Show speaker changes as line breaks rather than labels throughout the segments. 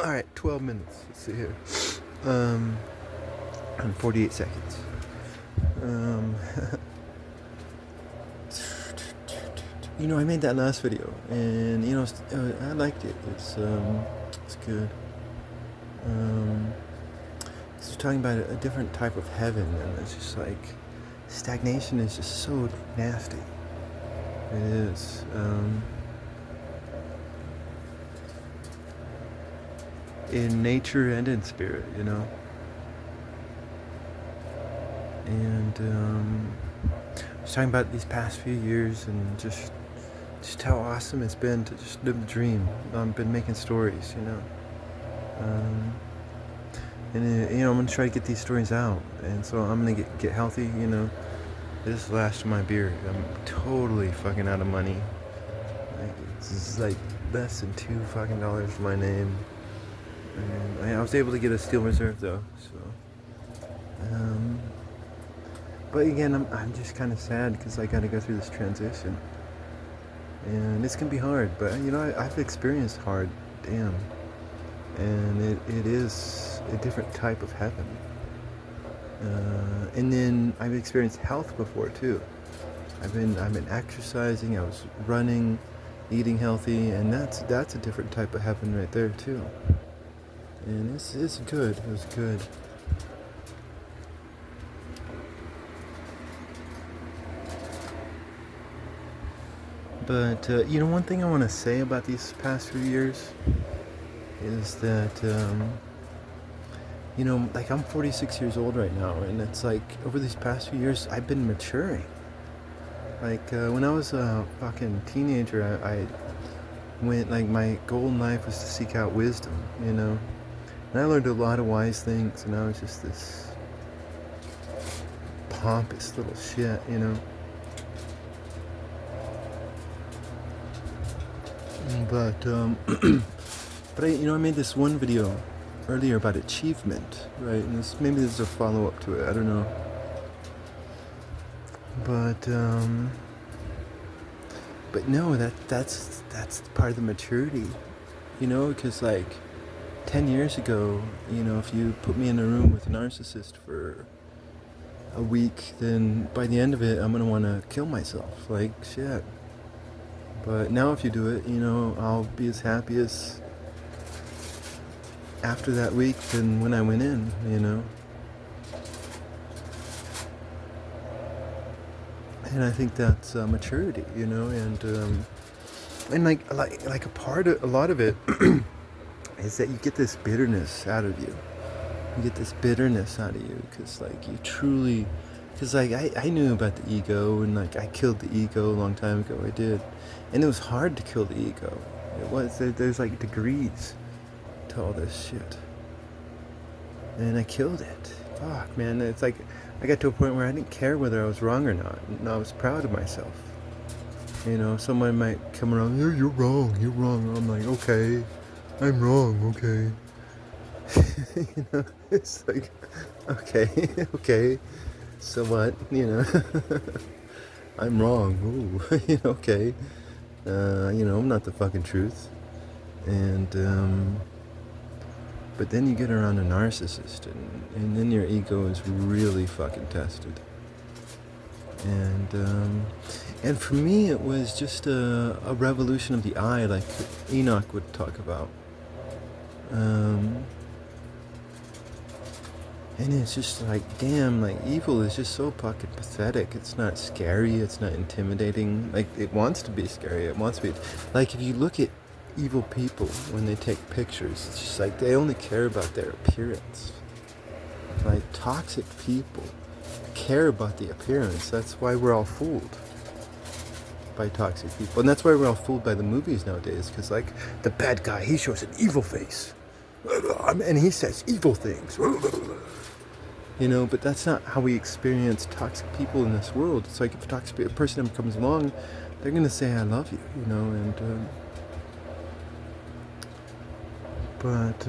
All right, 12 minutes. Let's see here. Um, and 48 seconds. Um, I made that last video, and I liked it. It's good. Um, it's talking about a different type of heaven, and it's just like stagnation is just so nasty. It is. In nature and in spirit, And I was talking about these past few years and just how awesome it's been to just live the dream. I've been making stories, Um, and I'm gonna try to get these stories out, and so I'm gonna get healthy. This is the last of my beer. I'm totally fucking out of money. Like, it's like less than $2 for my name, and I was able to get a steel reserve though. So, but again, I'm just kind of sad because I got to go through this transition, and it's gonna be hard. But I've experienced hard, damn, and it is a different type of heaven. And then I've experienced health before too. I've been exercising. I was running, eating healthy, and that's a different type of heaven right there too. And it's good. It was good. But one thing I want to say about these past few years is that like I'm 46 years old right now, and it's like over these past few years I've been maturing. Like when I was a fucking teenager, I went, like, my goal in life was to seek out wisdom, and I learned a lot of wise things, and I was just this pompous little shit. But but I made this one video earlier about achievement, right? And maybe this is a follow-up to it. I don't know. But no, that's part of the maturity, because like 10 years ago, if you put me in a room with a narcissist for a week, then by the end of it, I'm gonna want to kill myself, like shit. But now if you do it, I'll be as happy as after that week than when I went in. And I think that's maturity, and like a lot of it is that you get this bitterness out of you. You get this bitterness out of you because like you truly, because like I knew about the ego, and like I killed the ego a long time ago. I did, and it was hard to kill the ego. It was. There's like degrees to all this shit, and I killed it. Fuck, man. It's like I got to a point where I didn't care whether I was wrong or not, and I was proud of myself. Someone might come around, you're wrong, I'm like, okay, I'm wrong, okay. It's like, okay, okay, so what, I'm wrong, ooh, okay, I'm not the fucking truth, and, but then you get around a narcissist, and then your ego is really fucking tested. And for me, it was just a revolution of the eye, like Enoch would talk about. And it's just like, damn, like evil is just so fucking pathetic. It's not scary. It's not intimidating. Like it wants to be scary. It wants to be. Like if you look at evil people when they take pictures, it's just like they only care about their appearance. Like toxic people care about the appearance. That's why we're all fooled by toxic people, and that's why we're all fooled by the movies nowadays, because like the bad guy, he shows an evil face and he says evil things, but that's not how we experience toxic people in this world. It's like if a toxic person comes along, they're gonna say I love you, and but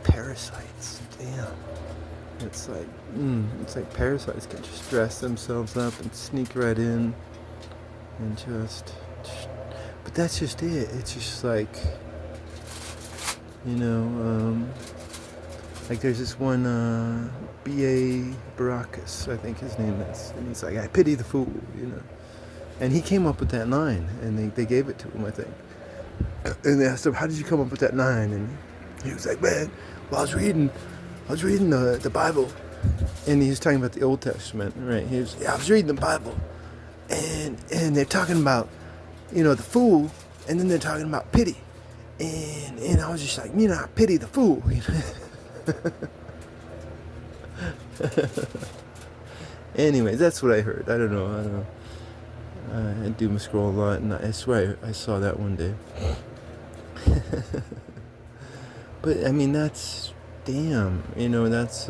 parasites, damn. It's like parasites can just dress themselves up and sneak right in and just, but that's just it. It's just like You know, like there's this one B.A. Baracus, I think his name is, and he's like, I pity the fool, you know. And he came up with that line, and they gave it to him, I think. And they asked him, how did you come up with that line? And he was like, man, well, I was reading the Bible, and he was talking about the Old Testament, right? I was reading the Bible, and they're talking about, you know, the fool, and then they're talking about pity, and I was just like, you know, I pity the fool. You know? Anyways, that's what I heard. I don't know. I doom scroll a lot, and I swear I saw that one day. But I mean, that's damn. You know, that's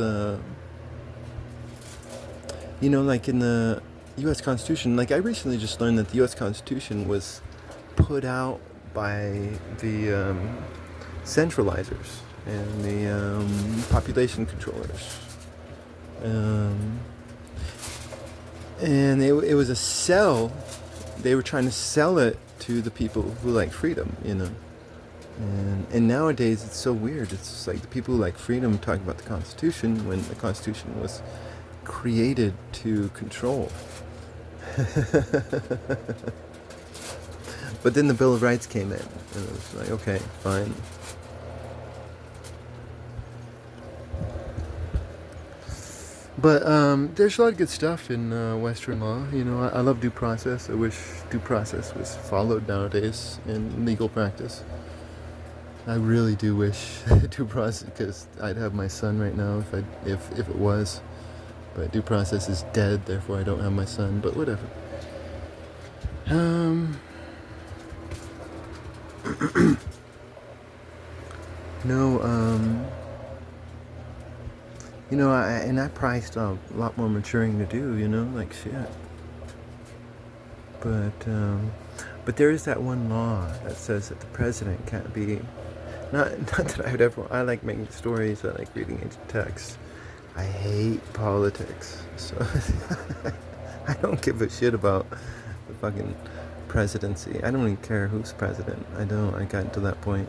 you know, like in the U.S. Constitution. Like I recently just learned that the U.S. Constitution was put out by the centralizers and the population controllers. And it was a sell. They were trying to sell it to the people who like freedom, you know. And nowadays it's so weird. It's just like the people who like freedom talk about the Constitution when the Constitution was created to control. But then the Bill of Rights came in, and it was like, okay, fine. But there's a lot of good stuff in Western law. You know, I love due process. I wish due process was followed nowadays in legal practice. I really do wish due process, because I'd have my son right now if it was. But due process is dead, therefore I don't have my son. But whatever. No. You know, I probably still have a lot more maturing to do, you know, like shit. But there is that one law that says that the president can't be, not that I would ever, I like making stories, I like reading ancient texts. I hate politics, so I don't give a shit about the fucking presidency. I don't even care who's president. I got to that point.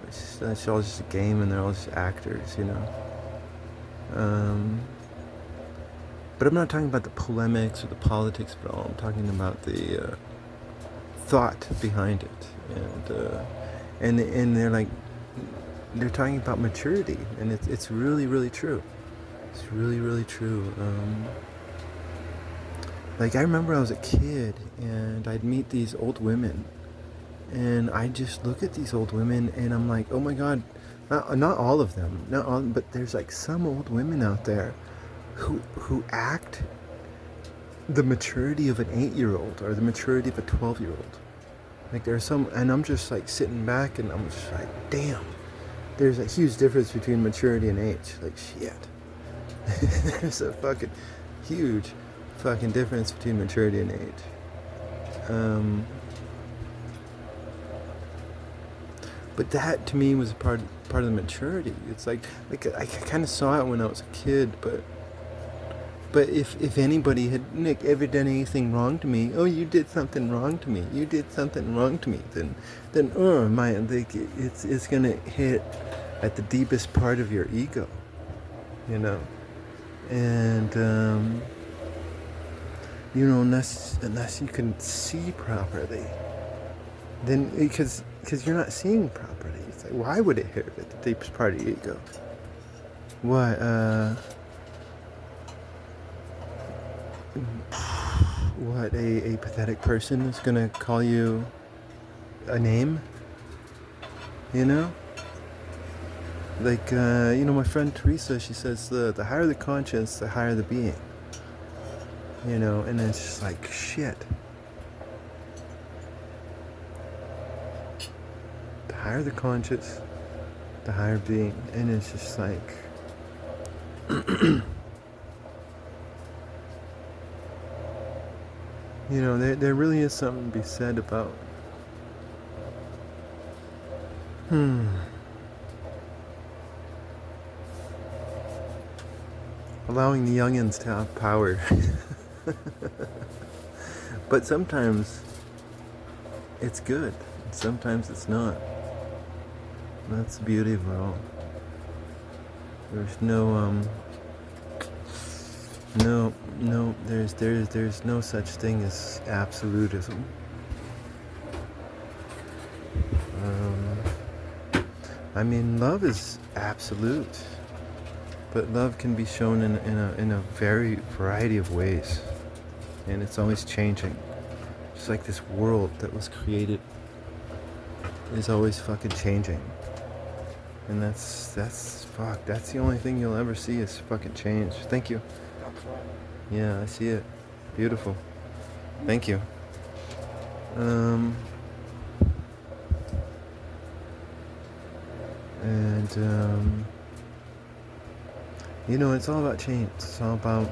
It's all just a game, and they're all just actors, you know. But I'm not talking about the polemics or the politics at all. I'm talking about the thought behind it, and they're like, they're talking about maturity, and it's really, really true. It's really, really true. Like I remember I was a kid, and I'd meet these old women, and I just look at these old women, and I'm like, oh my God. Not all of them, not all, but there's like some old women out there who act the maturity of an 8-year-old or the maturity of a 12-year-old. Like there's some, and I'm just like sitting back, and I'm just like, damn, there's a huge difference between maturity and age. Like shit, there's a fucking huge fucking difference between maturity and age. But that to me was part of the maturity. It's like I kind of saw it when I was a kid, but if anybody had, Nick, ever done anything wrong to me, oh, you did something wrong to me, then it's gonna hit at the deepest part of your ego, you know, and you know, unless you can see properly, then because you're not seeing properly. It's like, why would it hit at the deepest part of your ego? What, a pathetic person is gonna call you a name? You know? Like, you know, my friend Teresa, she says the higher the conscience, the higher the being. You know, and it's just like, shit. The higher the conscious, the higher being. And it's just like, you know, there really is something to be said about allowing the youngins to have power. But sometimes it's good, sometimes it's not. That's the beauty of it all. There's there's no such thing as absolutism. I mean, love is absolute, but love can be shown in a very variety of ways, and it's always changing. Just like this world that was created is always fucking changing, and that's the only thing you'll ever see is fucking change. Thank you. Yeah, I see it. Beautiful. Thank you. And you know, it's all about change. It's all about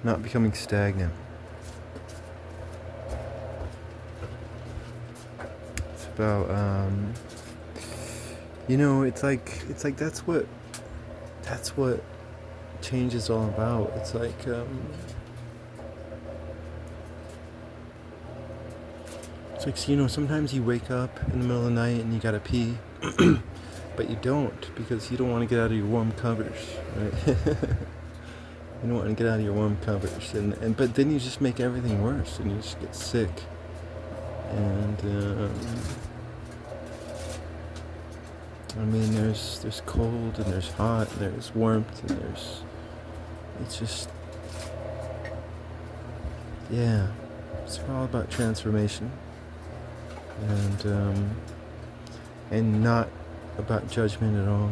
not becoming stagnant. It's about you know, it's like that's what change is all about. It's like you know, sometimes you wake up in the middle of the night and you gotta pee, but you don't, because you don't want to get out of your warm covers, right? You don't want to get out of your warm covers, and but then you just make everything worse, and you just get sick. And I mean, there's cold and there's hot and there's warmth and it's just, yeah, it's all about transformation, and not about judgment at all.